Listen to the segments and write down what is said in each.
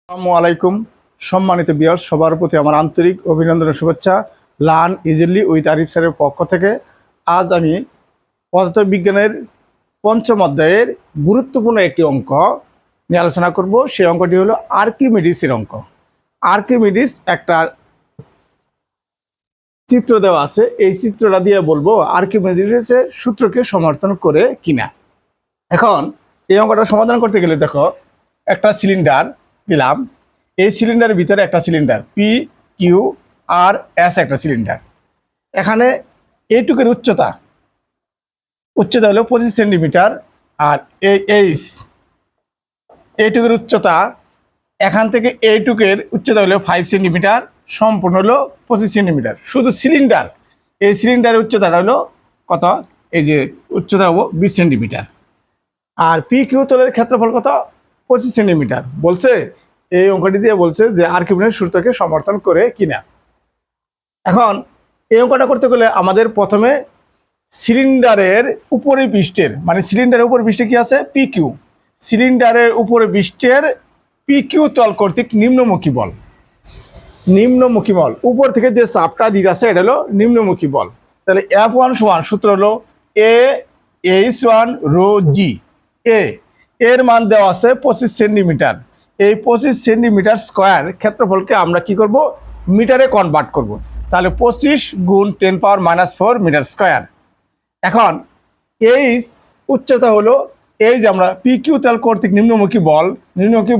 আসসালামু আলাইকুম সম্মানিত ভিউয়ার্স, সবার প্রতি আমার আন্তরিক অভিনন্দন ও শুভেচ্ছা। লার্ন ইজিলি উইথ আরিফ স্যারের পক্ষ থেকে আজ আমি পদার্থবিজ্ঞানের পঞ্চম অধ্যায়ের গুরুত্বপূর্ণ একটি অঙ্ক নিয়ে আলোচনা করব। সেই অঙ্কটি হলো আর্কিমিডিসের অঙ্ক। আর্কিমিডিস একটা চিত্র দেওয়া আছে, এই চিত্রটা দিয়ে বলবো আর্কিমিডিসের সূত্রকে সমর্থন করে কিনা। এখন এই অঙ্কটা সমাধান করতে গেলে দেখো, একটা সিলিন্ডার দিলাম, এই সিলিন্ডারের ভিতরে একটা cylinder P Q R S একটা সিলিন্ডার। এখানে এইটুকের উচ্চতা হলো 25 সেন্টিমিটার, আর এইটুকের উচ্চতা এখান থেকে এইটুকের উচ্চতা হলো 5 সেন্টিমিটার, সম্পূর্ণ হলো 25 সেন্টিমিটার। শুধু সিলিন্ডার, এই সিলিন্ডারের উচ্চতাটা হলো কত? এই যে উচ্চতা হবো 20 সেন্টিমিটার। আর পি কিউ তলের ক্ষেত্রফল কত? 25 সেন্টিমিটার। বলছে এই অঙ্কটি দিয়ে বলছে যে আর্কিমিডিসের সূত্রকে সমর্থন করে কিনা। এখন এই অঙ্কটা করতে গেলে আমাদের প্রথমে সিলিন্ডারের উপরে পৃষ্ঠের, মানে সিলিন্ডারের উপর পৃষ্ঠে কি আছে? P Q. সিলিন্ডারের উপরে পৃষ্ঠের পি কিউ তল কর্তৃক নিম্নমুখী বল। নিম্নমুখী বল উপর থেকে যে চাপটা দিতে আছে এটা হলো নিম্নমুখী বল। তাহলে F1 সমান সূত্র হলো A/H1 রো জি। এর মান দেওয়া আছে 25 সেন্টিমিটার। এই 25 সেন্টিমিটার স্কোয়ার ক্ষেত্রফলকে আমরা কি করব? মিটারে কনভার্ট করব। তাহলে 25 গুণ 10⁻⁻4 মিটার স্কোয়ার। এখন এইচ উচ্চতা হলো, এই যে আমরা পি কিউ তল কর্তৃক নিম্নমুখী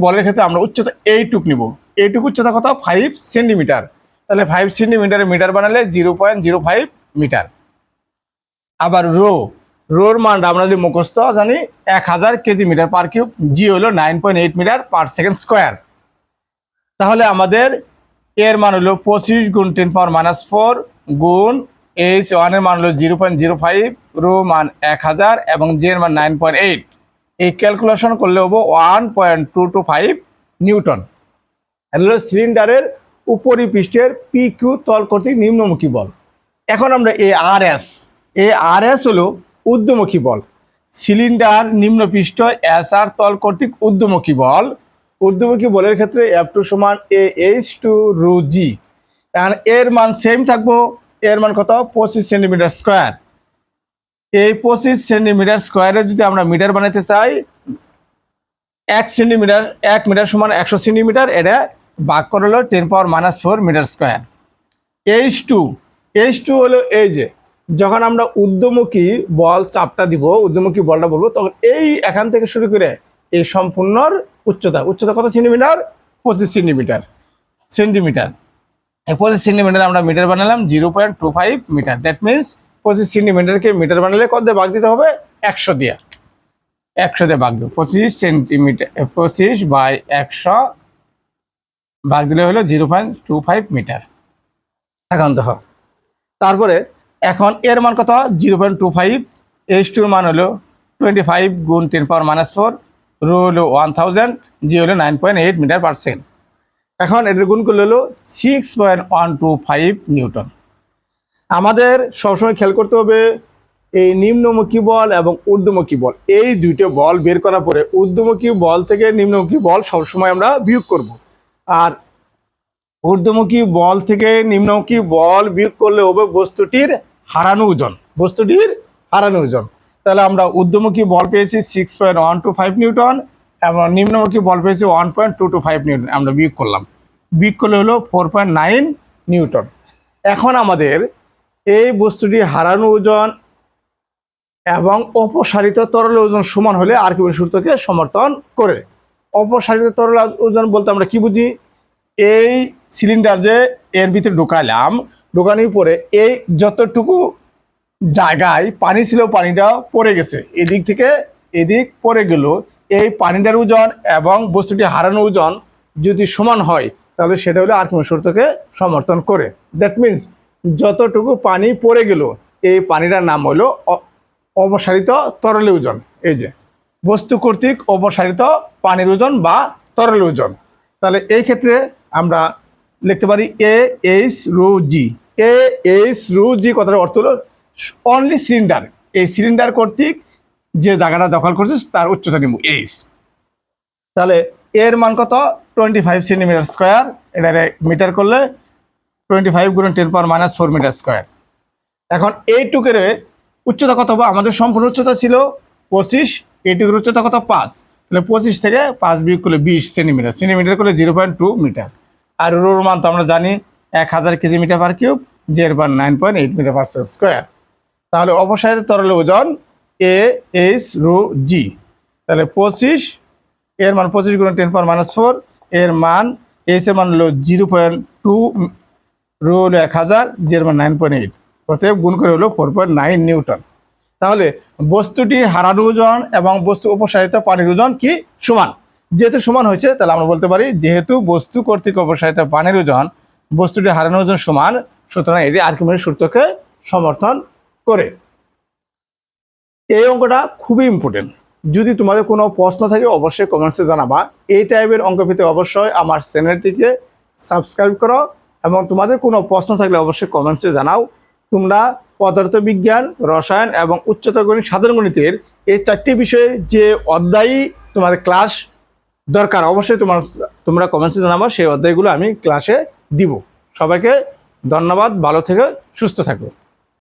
বলের ক্ষেত্রে আমরা উচ্চতা এইটুক নিব। এইটুক উচ্চতা কত? 5 সেন্টিমিটার। তাহলে 5 সেন্টিমিটারে মিটার বানালে 0.05 মিটার। আবার রোর মান আমরা যদি মুখস্থ জানি 1000 কেজি মিটার পার কিউব, জি হলো 9.8 মিটার পার সেকেন্ড স্কোয়ার। তাহলে আমাদের এর মান হলো 25 গুণ 10⁻⁻4 গুণ H1 এর মান হলো 0.05, রো মান 1000 এবং জি এর মান 9.8। এই ক্যালকুলেশন করলে হবো 1.225 নিউটন। হলো সিলিন্ডারের উপরিপৃষ্ঠের পি কিউ তল কর্তৃক নিম্নমুখী বল। এখন আমরা আর এস হলো ঊর্ধ্বমুখী বল। সিলিন্ডার নিম্নপৃষ্ঠ এস আর তল কর্তৃক ঊর্ধ্বমুখী বল। ঊর্ধ্বমুখী বলের ক্ষেত্রে F2 সমান AH2 রো জি। কারণ এর মান সেম থাকবো, এর মান কত? 25 সেন্টিমিটার স্কোয়ার। এই 25 সেন্টিমিটার স্কোয়ারে যদি আমরা মিটার বানাতে চাই, 1 মিটার সমান 100 সেন্টিমিটার, এটা ভাগ করে হলো 10⁻⁻4 মিটার স্কোয়ার। H2 হলো এই যে যখন আমরা ঊর্ধ্বমুখী বল চাপটা দিব, ঊর্ধ্বমুখী বলটা বলবো, তখন এই এখান থেকে শুরু করে এই সম্পূর্ণর উচ্চতা কত সেন্টিমিটার? 25 সেন্টিমিটার। এই 25 সেন্টিমিটার আমরা মিটার বানালাম 0.25 মিটার। দ্যাট মিনস 25 সেন্টিমিটারকে মিটার বানালে কত দিয়ে ভাগ দিতে হবে? 100 দিয়ে ভাগ দেবো। 25 সেন্টিমিটার 25/100 ভাগ দিলে হলো 0.25 মিটার। এখন দেখো, তারপরে এখন এর মান কত? 0.25। H2 মান হলো 25 গুণ 10⁻⁻4, রো হলো 1000, জি হলো 9.8 মিটার পার সেকেন্ড। এখন এটার গুণ করলে হলো 6.125 নিউটন। আমাদের সবসময় খেয়াল করতে হবে এই নিম্নমুখী বল এবং ঊর্ধ্বমুখী বল, এই দুইটা বল বের করার পরে ঊর্ধ্বমুখী বল থেকে নিম্নমুখী বল সবসময় আমরা বিয়োগ করব। আর ঊর্ধ্বমুখী বল থেকে নিম্নমুখী বল বিয়োগ করলে হবে বস্তুটির হারানো ওজন। তাহলে আমরা ঊর্ধ্বমুখী বল পেয়েছি 6.125 নিউটন এবং নিম্নমুখী বল পেয়েছি 1.225 নিউটন। আমরা বিয়োগ করলে হলো 4.9 নিউটন। এখন আমাদের এই বস্তুটি হারানো ওজন এবং অপসারিত তরল ওজন সমান হলে আর্কিমিডিসের সূত্রকে সমর্থন করে। অপসারিত তরল ওজন বলতে আমরা কি বুঝি? এই সিলিন্ডার যে এর ভিতরে ঢোকানোর পরে এই যতটুকু জায়গায় পানি ছিল, পানিটা পড়ে গেছে, এদিক থেকে এদিক পড়ে গেল। এই পানিটার ওজন এবং বস্তুটি হারানো ওজন যদি সমান হয়, তাহলে সেটা হলো আর্কিমিডিসের সূত্রকে সমর্থন করে। দ্যাট মিনস যতটুকু পানি পড়ে গেল, এই পানিটার নাম হলো অপসারিত তরল ওজন। এই যে বস্তু কর্তৃক অপসারিত পানির ওজন বা তরল ওজন। তাহলে এই ক্ষেত্রে আমরা লিখতে পারি AH রো জি। কথার অর্থ হলো অনলি সিলিন্ডার, এই সিলিন্ডার কর্তৃক যে জায়গাটা দখল করছে তার উচ্চতা নিব H। তাহলে এর মান কত 25 সেন্টিমিটার স্কোয়ার, এটা মিটার করলে 25 গুণ 10⁻⁻⁴ মিটার স্কোয়ার। এখন এইটুকের উচ্চতা কত হবে? আমাদের সম্পূর্ণ উচ্চতা ছিল 25, এইটুকুর উচ্চতা কত 5, তাহলে 25 থেকে 5 বিয়োগ করলে 20 সেন্টিমিটার, সেন্টিমিটার করলে 0.2 মিটার। আর রোর মান তো আমরা জানি 1000 কেজি মিটার পার কিউব, জের মান 9.8 মিটার পার স্কোয়ার। তাহলে অপসারিত তরল ওজন এ এইচ রো জি, তাহলে 25 এর মান 25 গুণ 10⁻⁴, এর মান এইচ এর মান হলো 0.2, রো হলো 1000, জের মান 9.8, অতএব গুণ করে হলো 4.9 নিউটন। তাহলে বস্তুটি হারানো ওজন এবং বস্তু অপসারিত পানির ওজন কি সমান? যেহেতু সমান হয়েছে তাহলে আমরা বলতে পারি যেহেতু বস্তু কর্তৃক অপসারিত পানির ওজন বস্তুটি হারানো ওজন সমান, সুতরাং এটি আর্কিমিডিসের সূত্রকে সমর্থন করে। এই অঙ্কটা খুবই ইম্পর্টেন্ট। যদি তোমাদের কোনো প্রশ্ন থাকে অবশ্যই কমেন্টসে জানাবা। এই টাইপের অঙ্ক পেতে অবশ্যই আমার চ্যানেলটিকে সাবস্ক্রাইব করো এবং তোমাদের কোনো প্রশ্ন থাকলে অবশ্যই কমেন্টসে জানাও। তোমরা পদার্থবিজ্ঞান, রসায়ন এবং উচ্চতর গণিত, সাধারণ গণিতের এই 4টি বিষয়ে যে অধ্যায়ই তোমাদের ক্লাস দরকার অবশ্যই তোমরা কমেন্টসে জানাবা, সেই অধ্যায়গুলো আমি ক্লাসে দিব। সবাইকে ধন্যবাদ, ভালো থেকে সুস্থ থাকো।